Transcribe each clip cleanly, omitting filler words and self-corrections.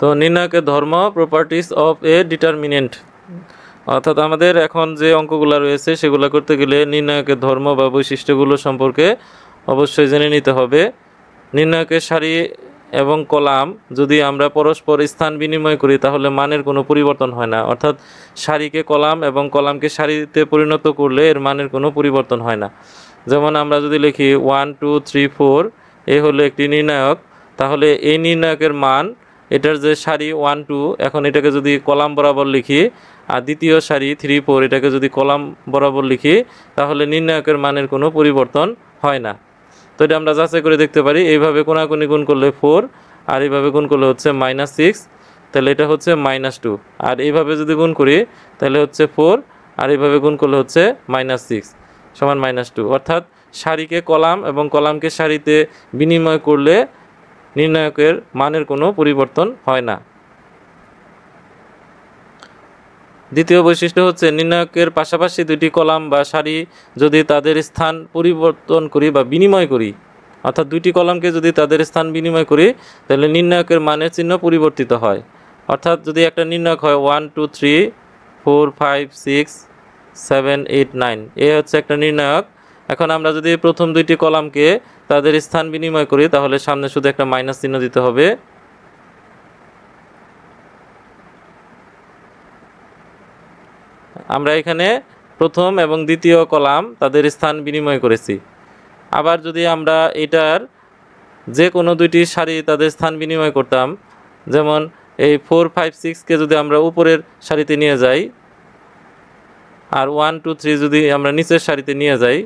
তো নির্ণায়কের ধর্ম, properties of A determinant, অর্থাৎ আমাদের এখন যে অঙ্কগুলো রয়েছে সেগুলো করতে গেলে নির্ণায়কের ধর্ম বা বৈশিষ্ট্যগুলো সম্পর্কে অবশ্যই জেনে নিতে হবে। নির্ণায়কের সারি এবং কলাম যদি আমরা পরস্পর স্থান বিনিময় করি তাহলে মানের কোনো পরিবর্তন হয় না, অর্থাৎ সারিকে কলাম এবং কলামকে সারিতে পরিণত করলে এর মানের কোনো পরিবর্তন হয় না। যেমন আমরা যদি লিখি 1 2 3 4, এ হলো একটি নির্ণায়ক, তাহলে এই নির্ণায়কের মান, এটার যে সারি 1 2, এখন এটাকে যদি কলাম বরাবর লিখি, আর দ্বিতীয় সারি 3 4 এটাকে যদি কলাম বরাবর লিখি, তাহলে নির্ণায়কের মানের কোনো পরিবর্তন হয় না। তো এটা আমরা যাচাই করে দেখতে পারি। এইভাবে কোনাকুনি গুণ করলে 4, আর এইভাবে গুণ করলে হচ্ছে -6, তাহলে এটা হচ্ছে -2। আর এইভাবে যদি গুণ করি তাহলে হচ্ছে 4, আর এইভাবে গুণ করলে হচ্ছে -6 সমান -2। অর্থাৎ সারিকে কলাম এবং কলামকে সারিতে বিনিময় করলে নির্ণায়কের মানের কোনো পরিবর্তন হয় না। দ্বিতীয় বৈশিষ্ট্য হচ্ছে নির্ণায়কের পাশাপাশি দুটি কলাম বা সারি যদি তাদের স্থান পরিবর্তন করি বা বিনিময় করি, অর্থাৎ দুইটি কলামকে যদি তাদের স্থান বিনিময় করি তাহলে নির্ণায়কের মানের চিহ্ন পরিবর্তিত হয়। অর্থাৎ যদি একটা নির্ণায়ক হয় 1 2 3 4 5 6 7 8 9, এ হচ্ছে একটা নির্ণায়ক। এখন আমরা যদি প্রথম দুইটি কলামকে তাদের স্থান বিনিময় করি তাহলে সামনে শুধু একটা মাইনাস চিহ্ন দিতে হবে। আমরা এখানে প্রথম এবং দ্বিতীয় কলাম তাদের স্থান বিনিময় করেছি। আবার যদি আমরা এটার যে কোনো দুইটি সারি তাদের স্থান বিনিময় করতাম, যেমন এই 4 5 6কে যদি আমরা উপরের সারিতে নিয়ে যাই, আর 1 2 3 যদি আমরা নিচের সারিতে নিয়ে যাই,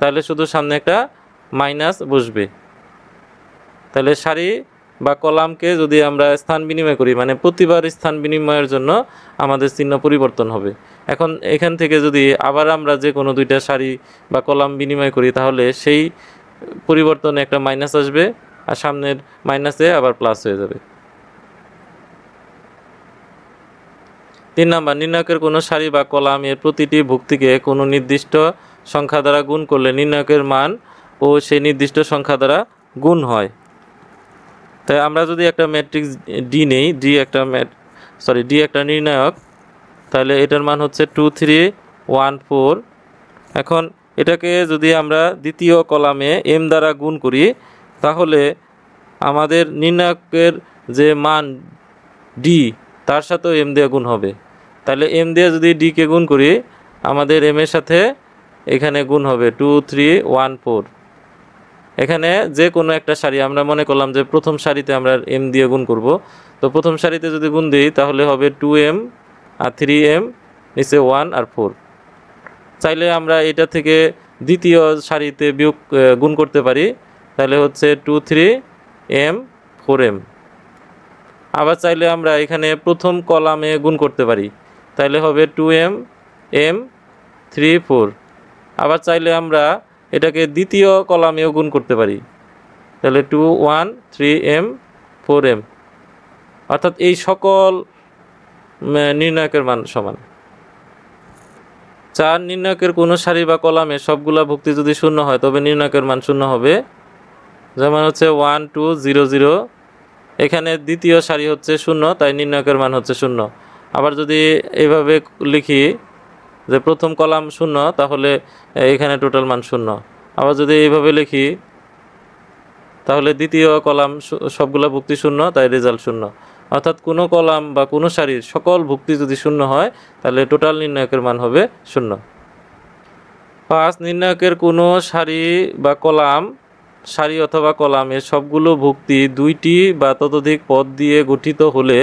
তাহলে শুধু সামনে একটা মাইনাস বসবে। তাহলে সারি বা কলামকে যদি আমরা স্থান বিনিময় করি, মানে প্রতিবার স্থান বিনিময়ের জন্য আমাদের চিহ্ন পরিবর্তন হবে। এখন এখান থেকে যদি আবার আমরা যে কোনো দুইটা সারি বা কলাম বিনিময় করি তাহলে সেই পরিবর্তনে একটা মাইনাস আসবে, আর সামনের মাইনাসে আবার প্লাস হয়ে যাবে। 3 নাম্বার, নির্ণায়কের কোনো সারি বা কলাম এর প্রতিটি ভুক্তিকে কোনো নির্দিষ্ট সংখ্যা দ্বারা গুণ করলে নির্ণায়কের মান ও সেই নির্দিষ্ট সংখ্যা দ্বারা গুণ হয়। তাই আমরা যদি একটা ম্যাট্রিক্স ডি নেই, ডি একটা নির্ণায়ক, তাহলে এটার মান হচ্ছে 2 3 1 4। এখন এটাকে যদি আমরা দ্বিতীয় কলামে এম দ্বারা গুণ করি তাহলে আমাদের নির্ণায়কের যে মান ডি তার সাথেও এম দিয়ে গুণ হবে। তাহলে এম দিয়ে যদি ডিকে গুণ করি আমাদের এম এর সাথে এখানে গুণ হবে 2 3 1 4। এখানে যে কোনো একটা সারি, আমরা মনে করলাম যে প্রথম সারিতে আমরা এম দিয়ে গুণ করব, তো প্রথম সারিতে যদি গুণ দিই তাহলে হবে 2m আর 3m, নিচে 1 আর 4। চাইলে আমরা এটা থেকে দ্বিতীয় সারিতে গুণ করতে পারি, তাহলে হচ্ছে 2 3m 4m। আবার চাইলে আমরা এখানে প্রথম কলামে গুণ করতে পারি, তাহলে হবে 2m m 3 4। আবার চাইলে আমরা এটাকে দ্বিতীয় কলামেও গুণ করতে পারি, তাহলে 2 1 3m 4m। অর্থাৎ এই সকল নির্ণায়কের মান সমান। 4, নির্ণায়কের কোনো সারি বা কলামে সবগুলা ভুক্তি যদি শূন্য হয় তবে নির্ণায়কের মান শূন্য হবে। যেমন হচ্ছে 1 2 0 0, এখানে দ্বিতীয় সারি হচ্ছে শূন্য, তাই নির্ণায়কের মান হচ্ছে শূন্য। আবার যদি এইভাবে লিখি যে প্রথম কলাম শূন্য, তাহলে এখানে টোটাল মান শূন্য। আবার যদি এইভাবে লিখি তাহলে দ্বিতীয় কলাম সবগুলা ভুক্তি শূন্য, তাই রেজাল্ট শূন্য। অর্থাৎ কোনো কলাম বা কোনো সারির সকল ভুক্তি যদি শূন্য হয় তাহলে টোটাল নির্ণায়কের মান হবে শূন্য। 5, নির্ণায়কের কোনো সারি অথবা কলামের সবগুলো ভুক্তি দুইটি বা ততোধিক পদ দিয়ে গঠিত হলে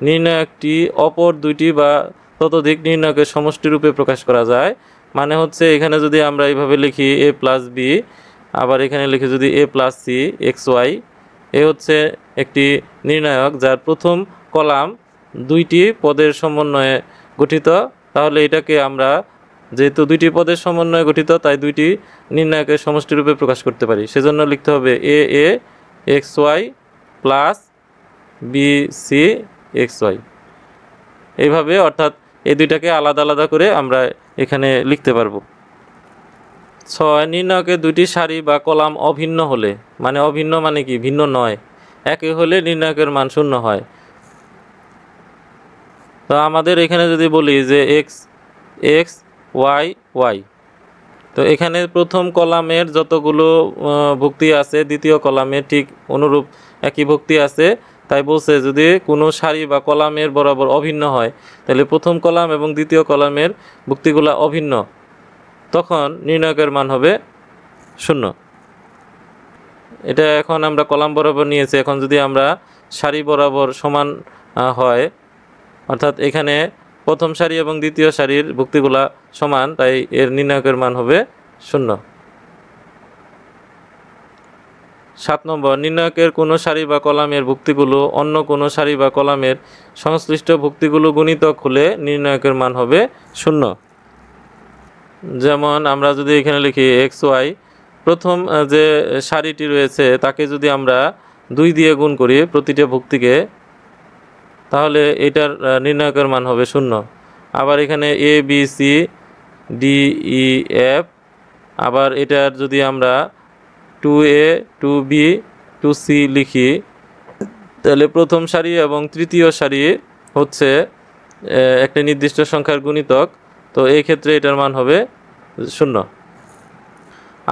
নির্ণায়কটি অপর দুইটি বা ততোধিক নির্ণায়কের সমষ্টি রূপে প্রকাশ করা যায়। মানে হচ্ছে এখানে যদি আমরা এইভাবে লিখি a প্লাস বি, আবার এখানে লিখি যদি a plus C x y, a হচ্ছে একটি নির্ণায়ক যার প্রথম কলাম দুইটি পদের সমন্বয়ে গঠিত। তাহলে এটাকে আমরা, যেহেতু দুইটি পদের সমন্বয়ে গঠিত, তাই দুইটি নির্ণায়কের সমষ্টি রূপে প্রকাশ করতে পারি। সেজন্য লিখতে হবে a a X Y plus B C x Y. এইভাবে, অর্থাৎ এই দুইটাকে আলাদা আলাদা করে আমরা এখানে লিখতে পারবো। 6, নির্ণায়কের দুইটি সারি বা কলাম অভিন্ন হলে, মানে অভিন্ন মানে কি, ভিন্ন নয়, একই হলে নির্ণায়কের মান শূন্য হয়। তো আমাদের এখানে যদি বলি যে এক্স এক্স ওয়াই ওয়াই, তো এখানে প্রথম কলামের যতগুলো ভুক্তি আছে দ্বিতীয় কলামে ঠিক অনুরূপ একই ভুক্তি আছে, তাই বলছে যদি কোনো সারি বা কলামের বরাবর অভিন্ন হয়, তাহলে প্রথম কলাম এবং দ্বিতীয় কলামের ভুক্তিগুলো অভিন্ন, তখন নির্ণায়কের মান হবে শূন্য। এটা এখন আমরা কলাম বরাবর নিয়েছি, এখন যদি আমরা সারি বরাবর সমান হয়, অর্থাৎ এখানে প্রথম সারি এবং দ্বিতীয় সারির ভুক্তিগুলা সমান, তাই এর নির্ণায়কের মান হবে শূন্য। 7 নম্বর, নির্ণায়কের কোনো সারি বা কলামের ভুক্তিগুলো অন্য কোনো সারি বা কলামের সংশ্লিষ্ট ভুক্তিগুলো গুণিতক হলে নির্ণায়কের মান হবে শূন্য। যেমন আমরা যদি এখানে লিখি এক্স ওয়াই, প্রথম যে সারিটি রয়েছে তাকে যদি আমরা 2 দিয়ে গুণ করি প্রতিটা ভুক্তিকে, তাহলে এটার নির্ণায়কের মান হবে শূন্য। আবার এখানে a b c d e f, আবার এটার যদি আমরা 2a 2b 2c লিখি, তাহলে প্রথম সারি এবং তৃতীয় সারি হচ্ছে একটা নির্দিষ্ট সংখ্যার গুণিতক, তো এই ক্ষেত্রে এটার মান হবে শূন্য।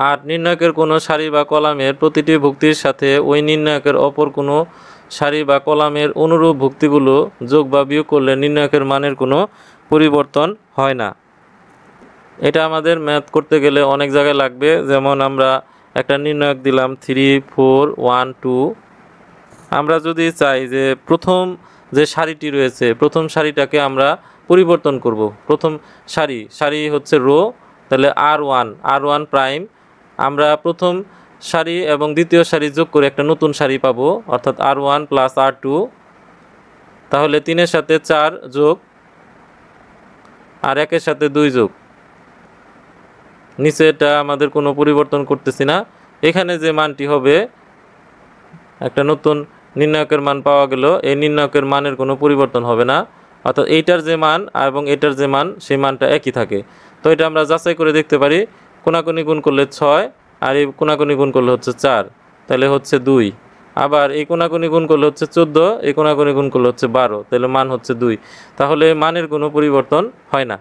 আর নির্ণায়কের কোনো সারি বা কলামের প্রতিটি ভুক্তির সাথে ওই নির্ণায়কের অপর কোনো সারি বা কলামের অনুরূপ ভুক্তিগুলো যোগ বা বিয়োগ করলে নির্ণায়কের মানের কোনো পরিবর্তন হয় না। এটা আমাদের ম্যাথ করতে গেলে অনেক জায়গায় লাগবে। যেমন আমরা একটা নির্ণায়ক দিলাম 3 4 1 2, আমরা যদি চাই যে প্রথম যে সারিটি রয়েছে প্রথম সারিটাকে আমরা পরিবর্তন করব, প্রথম সারি হচ্ছে রো, তাহলে আর ওয়ান প্রাইম, আমরা প্রথম সারি এবং দ্বিতীয় সারি যোগ করে একটা নতুন সারি পাবো, অর্থাৎ আর1 প্লাস আর2, তাহলে 3-এর সাথে 4 যোগ আর 1-এর সাথে 2 যোগ, নিচে এটা আমাদের কোনো পরিবর্তন করতেছি না। এখানে যে মানটি হবে একটা নতুন নির্ণায়কের মান পাওয়া গেল, এই নির্ণায়কের মানের কোনো পরিবর্তন হবে না, অর্থাৎ এইটার যে মান এবং এটার যে মান সেই মানটা একই থাকে। তো এটা আমরা যাচাই করে দেখতে পারি, কোনাকুনি গুণ করলে 6 আর এই কোনাকুনি গুণ করলে হচ্ছে 4, তাহলে হচ্ছে 2, আবার এই কোনাকুনি গুণ করলে হচ্ছে 14, এই কোনাকুনি গুণ করলে হচ্ছে 12, তাহলে মান হচ্ছে 2, তাহলে মানের কোনো পরিবর্তন হয় না।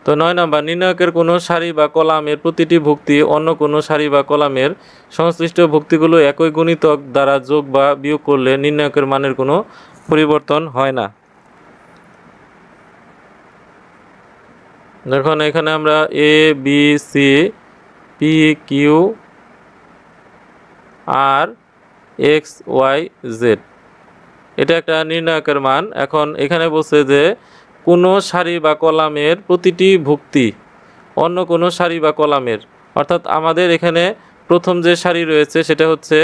তো 9 নম্বর, নির্ণায়কের কোনো সারি বা কলামের প্রতিটি ভুক্তি অন্য কোনো সারি বা কলামের সংশ্লিষ্ট ভুক্তিগুলো একই গুণিতক দ্বারা যোগ বা বিয়োগ করলে নির্ণায়কের মানের কোনো পরিবর্তন হয় না। দেখুন এখানে আমরা এ b C P Q R x Y Z, এটা একটা নির্ণায়কের মান। এখন এখানে বলছে যে কোনো সারি বা কলামের প্রতিটি ভুক্তি অন্য কোনো সারি বা কলামের, অর্থাৎ আমাদের এখানে প্রথম যে সারি রয়েছে সেটা হচ্ছে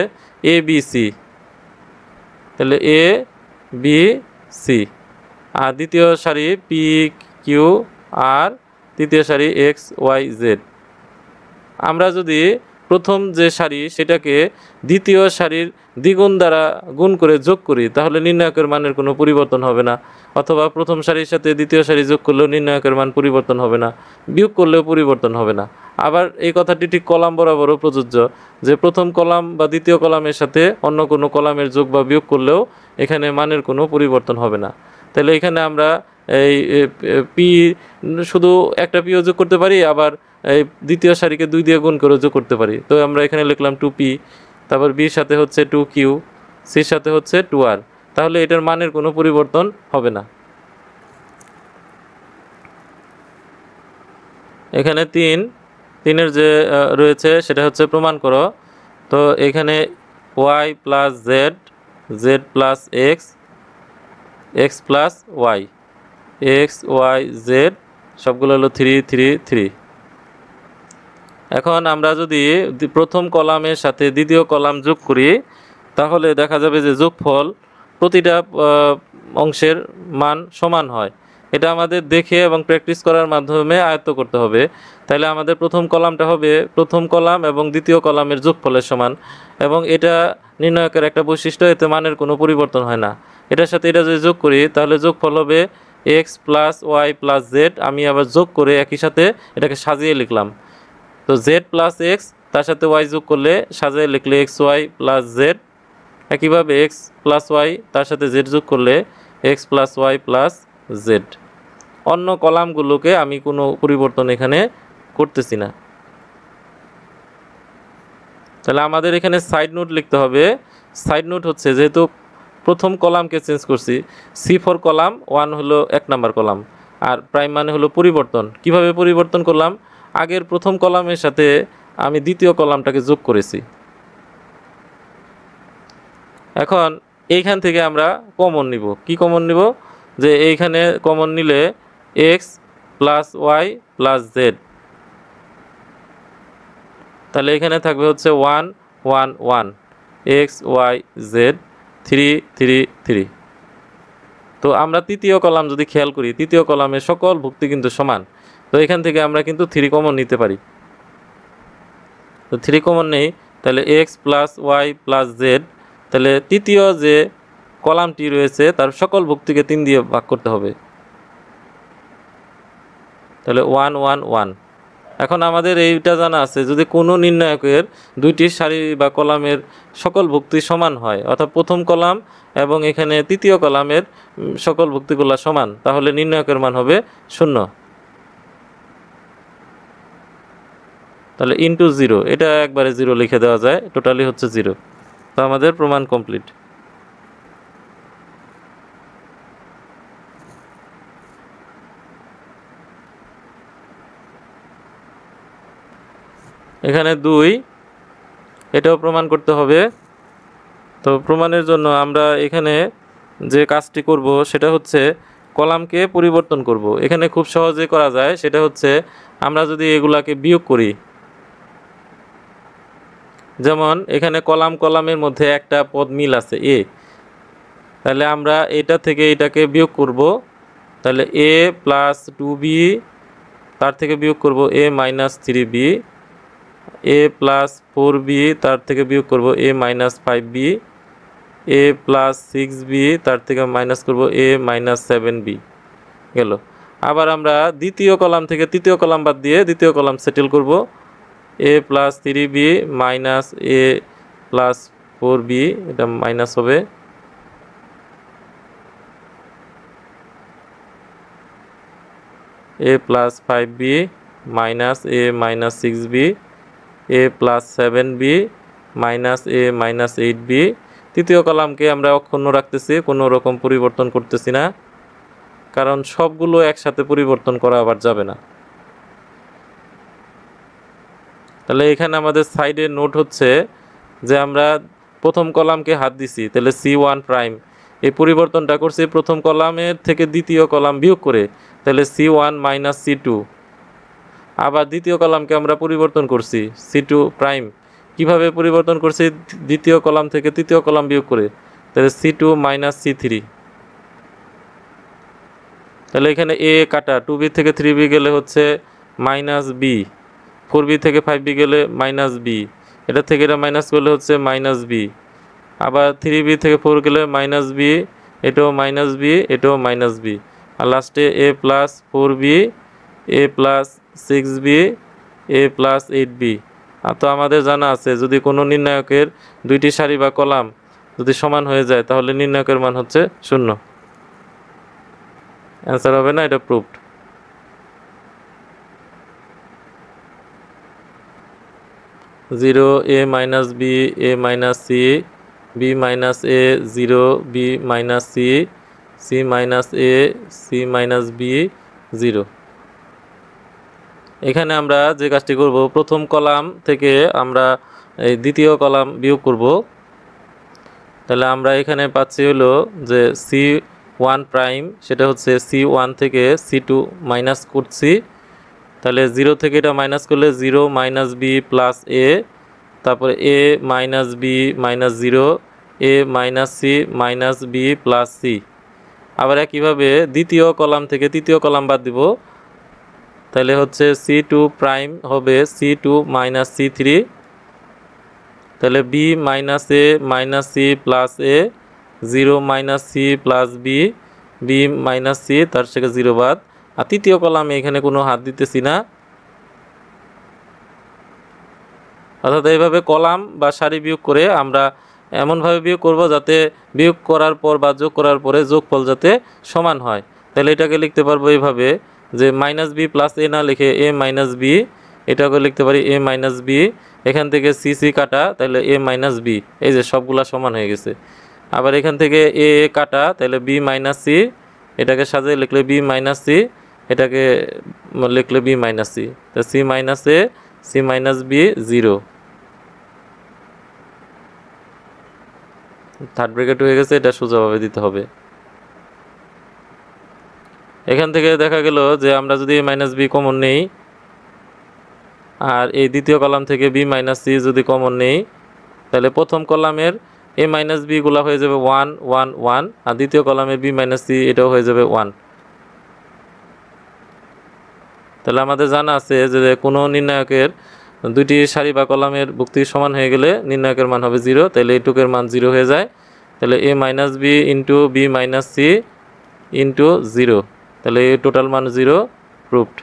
এ বি সি, তাহলে এ বি সি, আর দ্বিতীয় সারি পি কিউ আর, তৃতীয় সারি এক্স ওয়াই জেড। আমরা যদি প্রথম যে সারি সেটাকে দ্বিতীয় সারির দ্বিগুণ দ্বারা গুণ করে যোগ করি, তাহলে নির্ণায়কের মানের কোনো পরিবর্তন হবে না, অথবা প্রথম সারির সাথে দ্বিতীয় সারি যোগ করলেও নির্ণায়কের মান পরিবর্তন হবে না, বিয়োগ করলেও পরিবর্তন হবে না। আবার এই কথাটি ঠিক কলাম বরাবরও প্রযোজ্য, যে প্রথম কলাম বা দ্বিতীয় কলামের সাথে অন্য কোনো কলামের যোগ বা বিয়োগ করলেও এখানে মানের কোনো পরিবর্তন হবে না। তাহলে এখানে আমরা এই পি শুধু একটা পিও যোগ করতে পারি, আবার এই দ্বিতীয় সারিকে 2 দিয়ে গুণ করে যোগ করতে পারি। তো আমরা এখানে লিখলাম 2p, তারপর বির সাথে হচ্ছে 2q, সির সাথে হচ্ছে 2r, তাহলে এটার মানের কোনো পরিবর্তন হবে না। এখানে 3-এর যে রয়েছে সেটা হচ্ছে প্রমাণ করো। তো এখানে y plus Z, Z plus X, X plus Y, X Y Z সবগুলো হলো 3 3 3। এখন আমরা যদি প্রথম কলামের সাথে দ্বিতীয় কলাম যোগ করি, তাহলে দেখা যাবে যে যোগফল প্রতিটা অংশের মান সমান হয়। এটা আমাদের দেখে এবং প্র্যাকটিস করার মাধ্যমে আয়ত্ত করতে হবে। তাহলে আমাদের প্রথম কলামটা হবে প্রথম কলাম এবং দ্বিতীয় কলামের যোগফলের সমান, এবং এটা নির্ণায়কের একটা বৈশিষ্ট্য, এতে মানের কোনো পরিবর্তন হয় না। এটার সাথে এটা যদি যোগ করি তাহলে যোগফল হবে X plus Y plus Z. আমি আবার যোগ করে একই সাথে এটাকে সাজিয়ে লিখলাম, তো জেড প্লাস এক্স তার সাথে ওয়াই যোগ করলে সাজিয়ে লিখলে এক্স ওয়াই প্লাস জেড, একইভাবে এক্স প্লাস ওয়াই তার সাথে জেড যোগ করলে X plus Y plus Z. অন্য কলামগুলোকে আমি কোনো পরিবর্তন এখানে করতেছি না। তাহলে আমাদের এখানে সাইড নোট লিখতে হবে। সাইড নোট হচ্ছে, যেহেতু প্রথম কলামকে চেঞ্জ করছি, C4 কলাম 1 হলো 1 নাম্বার কলাম, আর প্রাইম মানে হলো পরিবর্তন। কিভাবে পরিবর্তন করলাম? আগের প্রথম কলামের সাথে আমি দ্বিতীয় কলামটাকে যোগ করেছি। এখন এইখান থেকে আমরা কমন নিব। কি কমন নিব? যে এইখানে কমন নিলে X plus Y plus Z, তাহলে এখানে থাকবে হচ্ছে 1 1 1 এক্স ওয়াই জেড 3 3 3। তো আমরা তৃতীয় কলাম যদি খেয়াল করি, তৃতীয় কলামের সকল ভুক্তি কিন্তু সমান। তো এখান থেকে আমরা কিন্তু 3 কমন নিতে পারি। তো 3 কমন নেই, তাহলে X plus Y plus Z, তাহলে তৃতীয় যে কলামটি রয়েছে তার সকল ভুক্তিকে 3 দিয়ে ভাগ করতে হবে। তাহলে 1 1 1। এখন আমাদের এইটা জানা আছে, যদি কোনো নির্ণায়কের দুইটি সারি বা কলামের সকল ভুক্তি সমান হয়, অর্থাৎ প্রথম কলাম এবং এখানে তৃতীয় কলামের সকল ভুক্তিগুলো সমান, তাহলে নির্ণায়কের মান হবে 0। তাহলে ইনটু 0, এটা একবারে 0 লিখে দেওয়া যায়, টোটালি হচ্ছে 0। তো আমাদের প্রমাণ কমপ্লিট। এখানে 2, এটাও প্রমাণ করতে হবে। তো প্রমাণের জন্য আমরা এখানে যে কাজটি করব সেটা হচ্ছে কলামকে পরিবর্তন করব। এখানে খুব সহজে করা যায়, সেটা হচ্ছে আমরা যদি এগুলাকে বিয়োগ করি, যেমন এখানে কলামের মধ্যে একটা পদ মিল আছে এ, তাহলে আমরা এটা থেকে এটাকে বিয়োগ করব। তাহলে এ প্লাস 2b, তার থেকে বিয়োগ করব এ মাইনাস 3b, এ প্লাস 4b, তার থেকে বিয়োগ করব এ মাইনাস 5b, এ প্লাস 6b, তার থেকে মাইনাস করব এ মাইনাস 7b গেল। আবার আমরা দ্বিতীয় কলাম থেকে তৃতীয় কলাম বাদ দিয়ে দ্বিতীয় কলাম সেটেল করব। এ প্লাস 3b মাইনাস এ প্লাস 4b, এটা মাইনাস হবে। এ plus 5b minus A minus 6b, A plus 7b minus A minus 8b। তৃতীয় কলামকে আমরা অক্ষুণ্ণ রাখতেছি, কোনো রকম পরিবর্তন করতেছি না, কারণ সবগুলো একসাথে পরিবর্তন করা আবার যাবে না। তাহলে এখানে আমাদের সাইডে নোট হচ্ছে যে আমরা প্রথম কলামকে হাত দিছি, তাহলে C1 প্রাইম, এই পরিবর্তনটা করছি প্রথম কলামের থেকে দ্বিতীয় কলাম বিয়োগ করে, তাহলে C1 মাইনাস C2। আবার দ্বিতীয় কলামকে আমরা পরিবর্তন করছি C2 প্রাইম। কিভাবে পরিবর্তন করছি? দ্বিতীয় কলাম থেকে তৃতীয় কলাম বিয়োগ করে, তাহলে C2 মাইনাস C3। তাহলে এখানে এ কাটা, 2b থেকে 3b গেলে হচ্ছে মাইনাস বি, 4b থেকে 5b গেলে মাইনাস বি, এটা থেকে এটা মাইনাস করলে হচ্ছে মাইনাস বি। আবার 3b থেকে 4 গেলে মাইনাস বি, এটাও মাইনাস বি, এটাও মাইনাস বি। আর লাস্টে এ প্লাস 4b, এ প্লাস 6b, এ প্লাস 8b। তো আমাদের জানা আছে, যদি কোনো নির্ণায়কের দুইটি সারি বা কলাম যদি সমান হয়ে যায়, তাহলে নির্ণায়কের মান হচ্ছে 0। অ্যান্সার হবে না, এটা proved. Zero a minus b, a minus c, b minus a, 0 b minus c, c minus A, C minus B, 0। এখানে আমরা যে কাজটি করব, প্রথম কলাম থেকে আমরা এই দ্বিতীয় কলাম বিয়োগ করব। তাহলে আমরা এখানে পাচ্ছি হলো যে C1 প্রাইম, সেটা হচ্ছে C1 থেকে C2 মাইনাস করছি। তাহলে 0 থেকে এটা মাইনাস করলে 0 মাইনাস বি প্লাস এ, তারপরে A minus B minus 0, A minus C minus B plus C. আবার একইভাবে দ্বিতীয় কলাম থেকে তৃতীয় কলাম বাদ দিব, তাহলে হচ্ছে C2 প্রাইম হবে C2 মাইনাস C3। তাহলে B minus A minus C plus A, 0 minus C plus B, B minus C, তার থেকে 0 বাদ। আর তৃতীয় কলামে এখানে কোনো হাত দিতেছি না। অর্থাৎ এইভাবে কলাম বা সারি বিয়োগ করে আমরা এমনভাবে বিয়োগ করব যাতে বিয়োগ করার পর বা যোগ করার পরে যোগফল যাতে সমান হয়। তাহলে এটাকে লিখতে পারবো এইভাবে যে মাইনাস বি প্লাস এ না লিখে এ মাইনাস বি, এটাকে লিখতে পারি এ মাইনাস বি, এখান থেকে সি সি কাটা, তাহলে এ মাইনাস বি, এই যে সবগুলা সমান হয়ে গেছে। আবার এখান থেকে এ কাটা, তাহলে বি মাইনাস সি, এটাকে সাজিয়ে লিখলে বি মাইনাস সি, এটাকে লিখলে বি মাইনাস সি, তো সি মাইনাস এ, C minus B 0, third bracket হয়ে গেছে, এটা সোজাভাবে দিতে হবে। এখান থেকে দেখা গেল যে আমরা যদি মাইনাস বি কমন নেই আর এই দ্বিতীয় কলাম থেকে বি মাইনাস সি যদি কমন নেই, তাহলে প্রথম কলামের এ মাইনাস বি গুলা হয়ে যাবে 1 1 1, আর দ্বিতীয় কলামের বি মাইনাস সি এটাও হয়ে যাবে 1। তাহলে আমাদের জানা আছে যে কোনো নির্ণায়কের দুইটি সারি বা কলামের ভুক্তি সমান হয়ে গেলে নির্ণায়কের মান হবে 0, তাহলে এইটুকের মান 0 হয়ে যায়। তাহলে A minus B into B minus C into 0, তাহলে এই টোটাল মান 0, প্রুভড।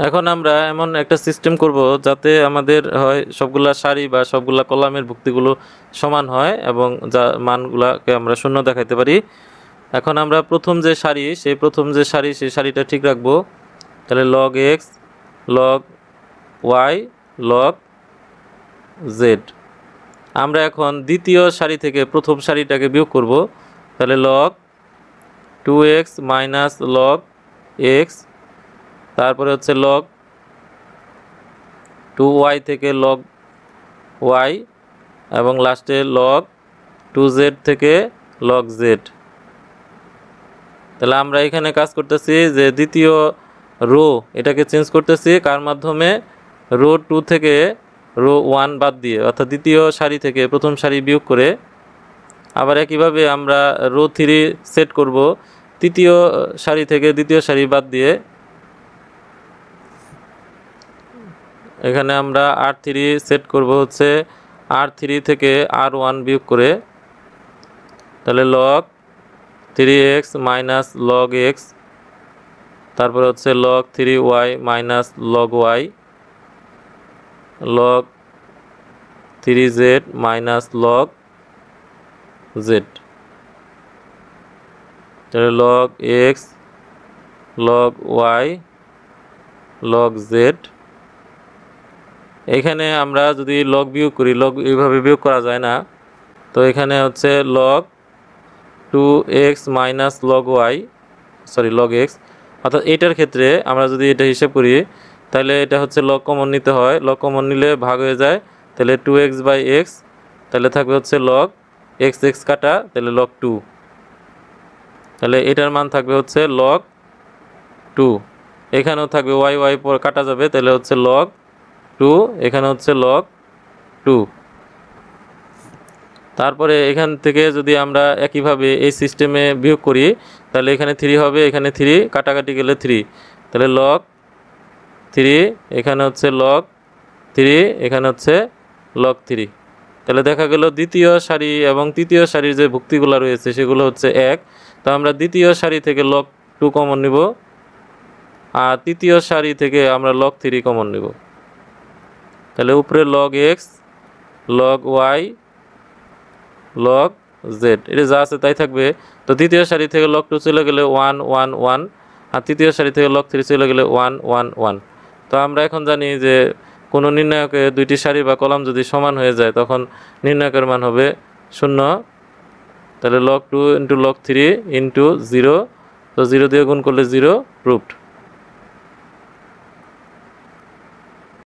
এখন আমরা এমন একটা সিস্টেম করব যাতে আমাদের হয় সবগুলা সারি বা সবগুলা কলামের ভুক্তিগুলো সমান হয় এবং যা মানগুলাকে আমরা শূন্য দেখাইতে পারি। এখন আমরা প্রথম যে সারি সেই সারিটা ঠিক রাখবো। তাহলে log X, log Y, log Z. আমরা এখন দ্বিতীয় সারি থেকে প্রথম সারিটাকে বিয়োগ করব। তাহলে log 2x minus log x, তারপরে হচ্ছে লগ 2y থেকে লগ y, এবং লাস্টে লগ 2z থেকে লগ z। তাহলে আমরা এখানে কাজ করতেছি যে দ্বিতীয় রো এটাকে চেঞ্জ করতেছি কার মাধ্যমে, রো 2 থেকে রো 1 বাদ দিয়ে, অর্থাৎ দ্বিতীয় সারি থেকে প্রথম সারি বিয়োগ করে। আবার একইভাবে আমরা রো 3 সেট করব তৃতীয় সারি থেকে দ্বিতীয় সারি বাদ দিয়ে। এখানে আমরা R3 সেট করব হচ্ছে R3 থেকে R1 বিয়োগ করে। তাহলে log 3x minus log x, তারপরে হচ্ছে log 3y minus log y, log 3z minus log z। তাহলে log X, log y, log z। এখানে আমরা যদি লগ বিয়োগ করি, লগ এইভাবে বিয়োগ করা যায় না, তো এখানে হচ্ছে log 2x minus log y, log x, অর্থাৎ এইটার ক্ষেত্রে আমরা যদি এটা হিসাব করি তাহলে এটা হচ্ছে লগ কমন নিতে হয়, লগ কমন নিলে ভাগ হয়ে যায়, তাহলে 2x বাই x, তাহলে থাকবে হচ্ছে লগ x x কাটা, তাহলে লগ 2, তাহলে এটার মান থাকবে হচ্ছে লগ 2। এখানেও থাকবে y y পর কাটা যাবে, তাহলে হচ্ছে লগ 2, এখানে হচ্ছে লগ 2। তারপরে এখান থেকে যদি আমরা একইভাবে এই সিস্টেমে বিয়োগ করি তাহলে এখানে 3 হবে, এখানে 3 কাটাকাটি গেলে 3, তাহলে লগ 3, এখানে হচ্ছে লগ 3, এখানে হচ্ছে লগ 3। তাহলে দেখা গেল দ্বিতীয় সারি এবং তৃতীয় সারির যে ভুক্তিগুলো রয়েছে সেগুলো হচ্ছে 1। তো আমরা দ্বিতীয় সারি থেকে লগ 2 কমন নিব, আর তৃতীয় সারি থেকে আমরা লগ 3 কমন নিব। তাহলে উপরে log X, log Y, log Z, এটা যা আছে তাই থাকবে। তো তৃতীয় সারি থেকে লগ 2 চলে গেলে 1 1 1, আর তৃতীয় সারি থেকে লগ 3 চলে গেলে 1 1 1। তো আমরা এখন জানি যে কোনো নির্ণায়কের দুইটি সারি বা কলাম যদি সমান হয়ে যায় তখন নির্ণায়কের মান হবে 0। তাহলে লগ 2 ইন্টু লগ 3 ইন্টু 0, তো 0 দিয়ে গুণ করলে 0, প্রুভড।